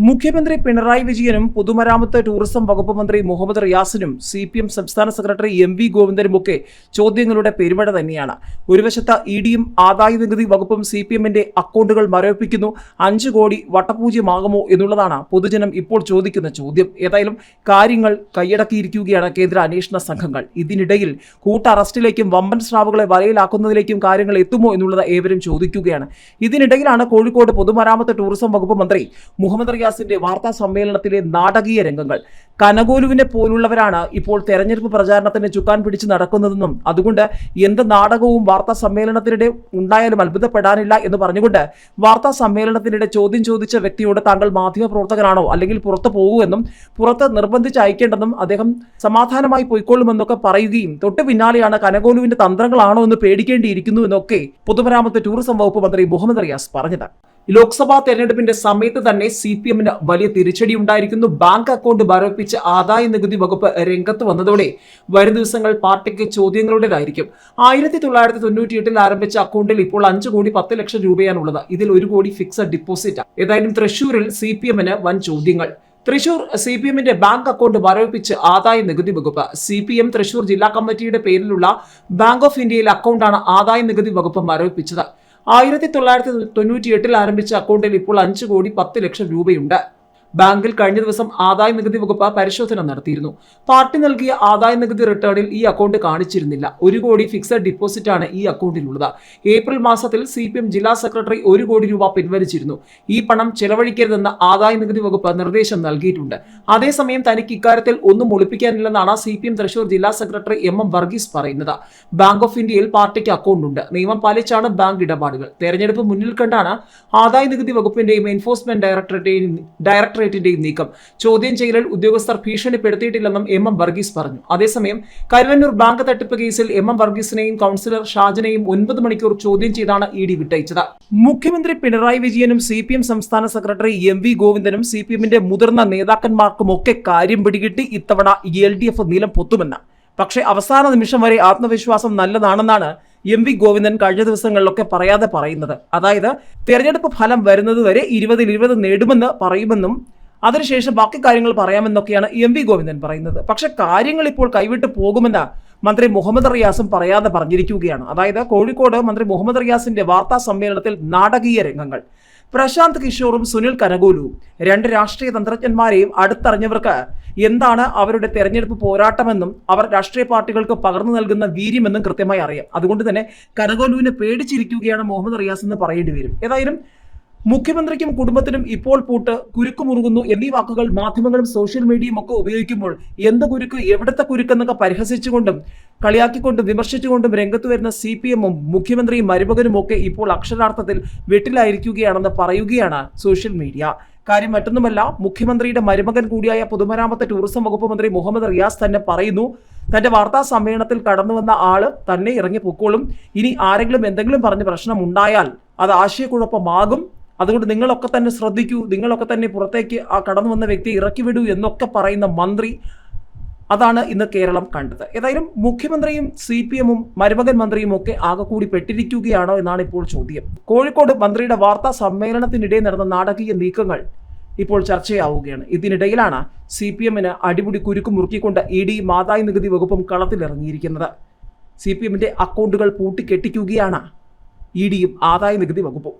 മുഖ്യമന്ത്രി പിണറായി വിജയനും പൊതുമരാമത്ത് ടൂറിസം വകുപ്പ് മന്ത്രി മുഹമ്മദ് റിയാസിനും CPM സംസ്ഥാന സെക്രട്ടറി MV ഗോവിന്ദനുമൊക്കെ ചോദ്യങ്ങളുടെ പെരുമഴ തന്നെയാണ്. ഒരു വശത്ത് ഇഡിയും ആദായനികുതി വകുപ്പും CPMന്റെ അക്കൗണ്ടുകൾ മരവിപ്പിക്കുന്നു, 5 കോടി വട്ടപൂജ്യമാകുമോ എന്നുള്ളതാണ് പൊതുജനം ഇപ്പോൾ ചോദിക്കുന്ന ചോദ്യം. ഏതായാലും കാര്യങ്ങൾ കൈയടക്കിയിരിക്കുകയാണ് കേന്ദ്ര അന്വേഷണ സംഘങ്ങൾ. ഇതിനിടയിൽ കൂട്ടറസ്റ്റിലേക്കും വമ്പൻ സ്രാവുകളെ വലയിലാക്കുന്നതിലേക്കും കാര്യങ്ങൾ എത്തുമോ എന്നുള്ളത് ഏവരും ചോദിക്കുകയാണ്. ഇതിനിടയിലാണ് കോഴിക്കോട് പൊതുമരാമത്ത് ടൂറിസം വകുപ്പ് മന്ത്രി മുഹമ്മദ് റിയാസിന്റെ വാർത്താ സമ്മേളനത്തിലെ നാടകീയ രംഗങ്ങൾ. കനകോലുവിനെ പോലുള്ളവരാണ് ഇപ്പോൾ തെരഞ്ഞെടുപ്പ് പ്രചാരണത്തിന് ചുക്കാൻ പിടിച്ച് നടക്കുന്നതെന്നും അതുകൊണ്ട് എന്ത് നാടകവും വാർത്താ സമ്മേളനത്തിനിടെ ഉണ്ടായാലും അത്ഭുതപ്പെടാനില്ല എന്ന് പറഞ്ഞുകൊണ്ട് വാർത്താ സമ്മേളനത്തിനിടെ ചോദ്യം ചോദിച്ച വ്യക്തിയോട് താങ്കൾ മാധ്യമപ്രവർത്തകനാണോ അല്ലെങ്കിൽ പുറത്തു പോകുമെന്നും പുറത്ത് നിർബന്ധിച്ച് അയക്കേണ്ടെന്നും അദ്ദേഹം സമാധാനമായി പോയിക്കൊള്ളുമെന്നൊക്കെ പറയുകയും തൊട്ടു പിന്നാലെയാണ് കനകോലുവിന്റെ തന്ത്രങ്ങളാണോ എന്ന് പേടിക്കേണ്ടിയിരിക്കുന്നു എന്നൊക്കെ പൊതുമരാമത്ത് ടൂറിസം വകുപ്പ് മന്ത്രി മുഹമ്മദ് റിയാസ് പറഞ്ഞത്. ലോക്സഭാ തെരഞ്ഞെടുപ്പിന്റെ സമയത്ത് തന്നെ CPMന് വലിയ തിരിച്ചടി ഉണ്ടായിരിക്കുന്നു. ബാങ്ക് അക്കൗണ്ട് മരവിപ്പിച്ച് ആദായ നികുതി വകുപ്പ് രംഗത്ത് വന്നതോടെ വരും ദിവസങ്ങൾ പാർട്ടിക്ക് ചോദ്യങ്ങളുടേതായിരിക്കും. 1998 ആരംഭിച്ച അക്കൗണ്ടിൽ ഇപ്പോൾ 5 കോടി 10 ലക്ഷം രൂപയാണുള്ളത്. ഇതിൽ 1 കോടി ഫിക്സഡ് ഡെപ്പോസിറ്റ്. ഏതായാലും തൃശൂരിൽ CPMന് വൻ ചോദ്യങ്ങൾ. തൃശൂർ CPMന്റെ ബാങ്ക് അക്കൗണ്ട് മരവിപ്പിച്ച് ആദായ നികുതി വകുപ്പ്. CPM തൃശൂർ ജില്ലാ കമ്മിറ്റിയുടെ പേരിലുള്ള ബാങ്ക് ഓഫ് ഇന്ത്യയിലെ അക്കൗണ്ടാണ് ആദായ നികുതി വകുപ്പ് മരവിപ്പിച്ചത്. 1998 ആരംഭിച്ച അക്കൗണ്ടിൽ ഇപ്പോൾ 5 കോടി 10 ലക്ഷം രൂപയുണ്ട്. ബാങ്കിൽ കഴിഞ്ഞ ദിവസം ആദായ നികുതി വകുപ്പ് പരിശോധന നടത്തിയിരുന്നു. പാർട്ടി നൽകിയ ആദായ നികുതി റിട്ടേണിൽ ഈ അക്കൗണ്ട് കാണിച്ചിരുന്നില്ല. 1 കോടി ഫിക്സഡ് ഡിപ്പോസിറ്റ് ആണ് ഈ അക്കൗണ്ടിലുള്ളത്. ഏപ്രിൽ മാസത്തിൽ CPM ജില്ലാ സെക്രട്ടറി 1 കോടി രൂപ പിൻവലിച്ചിരുന്നു. ഈ പണം ചെലവഴിക്കരുതെന്ന് ആദായ നികുതി വകുപ്പ് നിർദ്ദേശം നൽകിയിട്ടുണ്ട്. അതേസമയം തനിക്ക് ഇക്കാര്യത്തിൽ ഒന്നും ഒളിപ്പിക്കാനില്ലെന്നാണ് CPM തൃശൂർ ജില്ലാ സെക്രട്ടറി MM വർഗീസ് പറയുന്നത്. ബാങ്ക് ഓഫ് ഇന്ത്യയിൽ പാർട്ടിക്ക് അക്കൗണ്ട് ഉണ്ട്. നിയമം പാലിച്ചാണ് ബാങ്ക് ഇടപാടുകൾ. തെരഞ്ഞെടുപ്പ് മുന്നിൽ കണ്ടാണ് ആദായ നികുതി വകുപ്പിന്റെയും എൻഫോഴ്സ്മെന്റ് ഡയറക്ടറേറ്റിന്റെയും നീക്കം. ചോദ്യം ചെയ്യലിൽ ഉദ്യോഗസ്ഥർ ഭീഷണിപ്പെടുത്തിയിട്ടില്ലെന്നും MM വർഗീസ് പറഞ്ഞു. അതേസമയം കരുവന്നൂർ ബാങ്ക് തട്ടിപ്പ് കേസിൽ MM വർഗീസിനെയും കൗൺസിലർ ഷാജനെയും 9 മണിക്കൂർ ചോദ്യം ചെയ്താണ് ED വിട്ടയച്ചത്. മുഖ്യമന്ത്രി പിണറായി വിജയനും CPM സംസ്ഥാന സെക്രട്ടറി MV ഗോവിന്ദനും CPMന്റെ മുതിർന്ന നേതാക്കന്മാർക്കുമൊക്കെ കാര്യം പിടികിട്ടി ഇത്തവണ LDF നിലം പൊത്തുമെന്ന്. പക്ഷേ അവസാന നിമിഷം വരെ ആത്മവിശ്വാസം നല്ലതാണെന്നാണ് MV ഗോവിന്ദൻ കഴിഞ്ഞ ദിവസങ്ങളിലൊക്കെ പറയാതെ പറയുന്നത്. അതായത് തെരഞ്ഞെടുപ്പ് ഫലം വരുന്നത് വരെ 20-ൽ 20 നേടുമെന്ന് പറയുമെന്നും അതിനുശേഷം ബാക്കി കാര്യങ്ങൾ പറയാമെന്നൊക്കെയാണ് MV ഗോവിന്ദൻ പറയുന്നത്. പക്ഷെ കാര്യങ്ങൾ ഇപ്പോൾ കൈവിട്ട് പോകുമെന്ന് മന്ത്രി മുഹമ്മദ് റിയാസും പറയാതെ പറഞ്ഞിരിക്കുകയാണ്. അതായത് കോഴിക്കോട് മന്ത്രി മുഹമ്മദ് റിയാസിന്റെ വാർത്താ സമ്മേളനത്തിൽ നാടകീയ രംഗങ്ങൾ. പ്രശാന്ത് കിഷോറും സുനിൽ കനകോലുവും 2 രാഷ്ട്രീയ തന്ത്രജ്ഞന്മാരെയും അടുത്തറിഞ്ഞവർക്ക് എന്താണ് അവരുടെ തെരഞ്ഞെടുപ്പ് പോരാട്ടമെന്നും അവർ രാഷ്ട്രീയ പാർട്ടികൾക്ക് പകർന്നു നൽകുന്ന വീര്യമെന്നും കൃത്യമായി അറിയാം. അതുകൊണ്ട് തന്നെ കനകോലുവിനെ പേടിച്ചിരിക്കുകയാണ് മുഹമ്മദ് റിയാസ് എന്ന് പറയേണ്ടി വരും. ഏതായാലും മുഖ്യമന്ത്രിക്കും കുടുംബത്തിനും ഇപ്പോൾ പൂട്ട്, കുരുക്കുമുറുകുന്നു എന്നീ വാക്കുകൾ മാധ്യമങ്ങളും സോഷ്യൽ മീഡിയയും ഒക്കെ ഉപയോഗിക്കുമ്പോൾ എന്ത് കുരുക്ക്, എവിടത്തെ കുരുക്കെന്നൊക്കെ പരിഹസിച്ചുകൊണ്ടും കളിയാക്കിക്കൊണ്ടും വിമർശിച്ചുകൊണ്ടും രംഗത്ത് വരുന്ന CPMും മുഖ്യമന്ത്രിയും മരുമകനും ഒക്കെ ഇപ്പോൾ അക്ഷരാർത്ഥത്തിൽ വെട്ടിലായിരിക്കുകയാണെന്ന് പറയുകയാണ് സോഷ്യൽ മീഡിയ. കാര്യം മറ്റൊന്നുമല്ല, മുഖ്യമന്ത്രിയുടെ മരുമകൻ കൂടിയായ പൊതുമരാമത്ത് ടൂറിസം വകുപ്പ് മന്ത്രി മുഹമ്മദ് റിയാസ് തന്നെ പറയുന്നു, തന്റെ വാർത്താ സമ്മേളനത്തിൽ കടന്നു വന്ന ആള് തന്നെ ഇറങ്ങി പൊക്കോളും. ഇനി ആരെങ്കിലും എന്തെങ്കിലും പറഞ്ഞ് പ്രശ്നം ഉണ്ടായാൽ അത് ആശയക്കുഴപ്പമാകും. അതുകൊണ്ട് നിങ്ങളൊക്കെ തന്നെ ശ്രദ്ധിക്കൂ, നിങ്ങളൊക്കെ തന്നെ പുറത്തേക്ക് ആ കടന്നു വന്ന വ്യക്തിയെ ഇറക്കി വിടൂ എന്നൊക്കെ പറയുന്ന മന്ത്രി. അതാണ് ഇന്ന് കേരളം കണ്ടത്. ഏതായാലും മുഖ്യമന്ത്രിയും CPMും മരുമകൻ മന്ത്രിയും ഒക്കെ ആകെ കൂടി പെട്ടിരിക്കുകയാണോ എന്നാണ് ഇപ്പോൾ ചോദ്യം. കോഴിക്കോട് മന്ത്രിയുടെ വാർത്താ സമ്മേളനത്തിനിടെ നടന്ന നാടകീയ നീക്കങ്ങൾ ഇപ്പോൾ ചർച്ചയാവുകയാണ്. ഇതിനിടയിലാണ് CPMന് അടിമുടി കുരുക്ക് മുറുക്കിക്കൊണ്ട് EDയും ആദായ നികുതി വകുപ്പും കളത്തിലിറങ്ങിയിരിക്കുന്നത്. CPMന്റെ അക്കൗണ്ടുകൾ പൂട്ടിക്കെട്ടിക്കുകയാണ് EDയും ആദായ നികുതി വകുപ്പും.